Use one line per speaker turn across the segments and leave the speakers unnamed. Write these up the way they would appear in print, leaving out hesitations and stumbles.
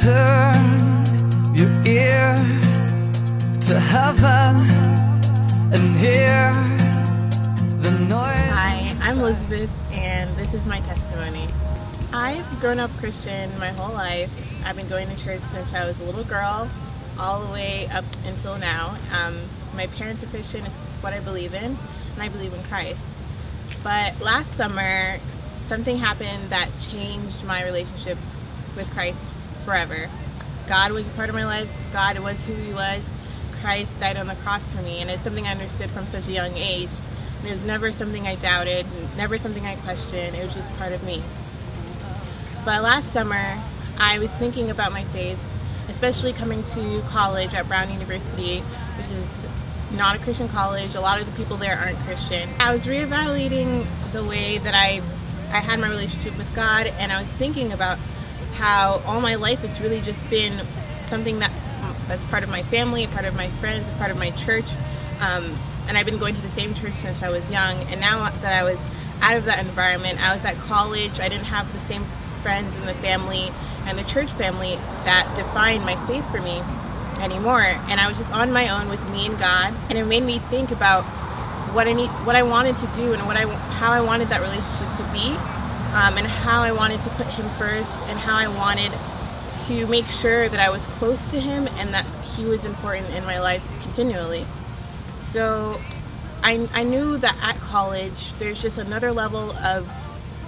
Turn your ear to heaven and hear the noise.
Hi, I'm Elizabeth, and this is my testimony. I've grown up Christian my whole life. I've been going to church since I was a little girl, all the way up until now. My parents are Christian, it's what I believe in, and I believe in Christ. But last summer, something happened that changed my relationship with Christ forever. God was a part of my life. God was who He was. Christ died on the cross for me, and it's something I understood from such a young age. And it was never something I doubted, never something I questioned. It was just part of me. But last summer, I was thinking about my faith, especially coming to college at Brown University, which is not a Christian college. A lot of the people there aren't Christian. I was reevaluating the way that I had my relationship with God, and I was thinking about how all my life it's really just been something that's part of my family, part of my friends, part of my church, and I've been going to the same church since I was young. And now that I was out of that environment, I was at college, I didn't have the same friends and the family and the church family that defined my faith for me anymore, and I was just on my own with me and God, and it made me think about what I wanted to do, and how I wanted that relationship to be, and how I wanted to put Him first, and how I wanted to make sure that I was close to Him and that He was important in my life continually. So I knew that at college there's just another level of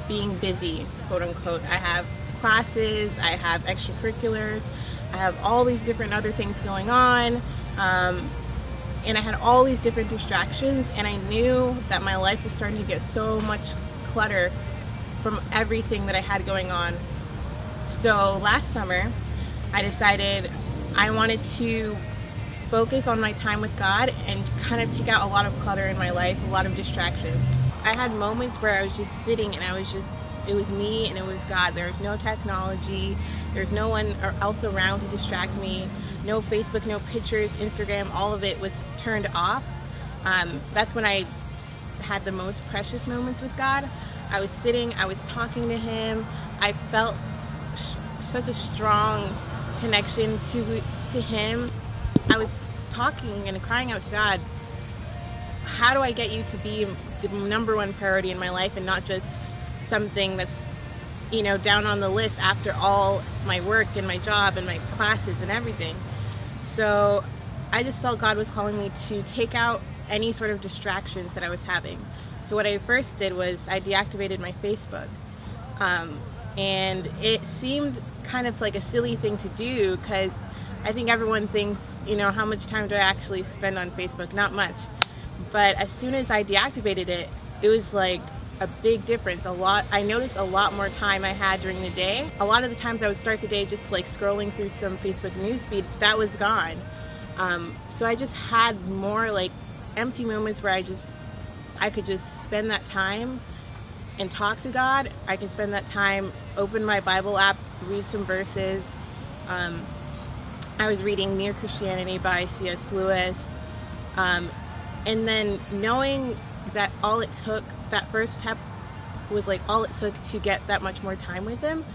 being busy, quote unquote. I have classes, I have extracurriculars, I have all these different other things going on, and I had all these different distractions, and I knew that my life was starting to get so much clutter from everything that I had going on. So last summer, I decided I wanted to focus on my time with God and kind of take out a lot of clutter in my life, a lot of distractions. I had moments where I was just sitting and it was me and it was God. There was no technology, there's no one else around to distract me, no Facebook, no pictures, Instagram, all of it was turned off. That's when I had the most precious moments with God. I was sitting, I was talking to Him, I felt such a strong connection to Him. I was talking and crying out to God, how do I get You to be the number one priority in my life and not just something that's, down on the list after all my work and my job and my classes and everything. So I just felt God was calling me to take out any sort of distractions that I was having. So what I first did was I deactivated my Facebook. And it seemed kind of like a silly thing to do because I think everyone thinks, how much time do I actually spend on Facebook? Not much. But as soon as I deactivated it, it was like a big difference. I noticed a lot more time I had during the day. A lot of the times I would start the day just like scrolling through some Facebook newsfeed, that was gone. So I just had more like empty moments where I could just spend that time and talk to God. I could spend that time, open my Bible app, read some verses. I was reading Mere Christianity by C.S. Lewis. And then knowing that all it took, that first step was like all it took to get that much more time with Him,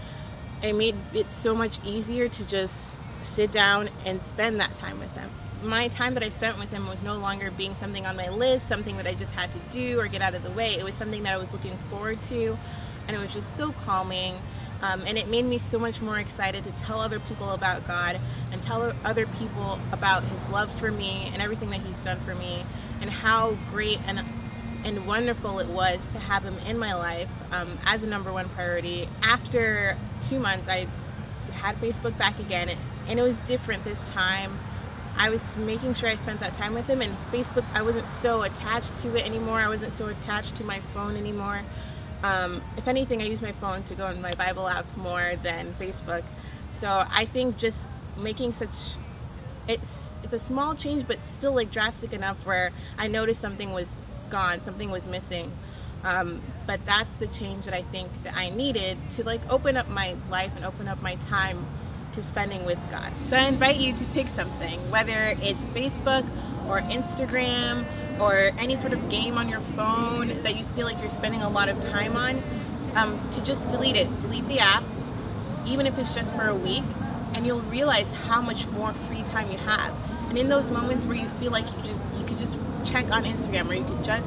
it made it so much easier to just sit down and spend that time with Him. My time that I spent with Him was no longer being something on my list, something that I just had to do or get out of the way. It was something that I was looking forward to, and it was just so calming. And it made me so much more excited to tell other people about God and tell other people about His love for me and everything that He's done for me, and how great and wonderful it was to have Him in my life as a number one priority. After 2 months, I had Facebook back again, and it was different this time. I was making sure I spent that time with Him, and Facebook, I wasn't so attached to it anymore. I wasn't so attached to my phone anymore. If anything, I use my phone to go on my Bible app more than Facebook. So I think just making it's a small change, but still like drastic enough where I noticed something was gone, something was missing. But that's the change that I think that I needed to like open up my life and open up my time to spending with God. So I invite you to pick something, whether it's Facebook or Instagram or any sort of game on your phone that you feel like you're spending a lot of time on, to just delete it. Delete the app, even if it's just for a week, and and you'll realize how much more free time you have. And in those moments where you feel like you could just check on Instagram, or you could just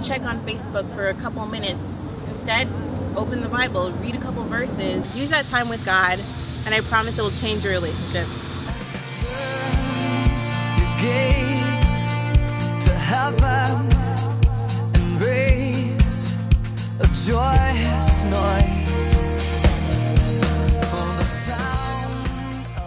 check on Facebook for a couple minutes, instead, open the Bible, read a couple verses, use that time with God, and I promise it will change your relationship.
Turn your gaze to heaven.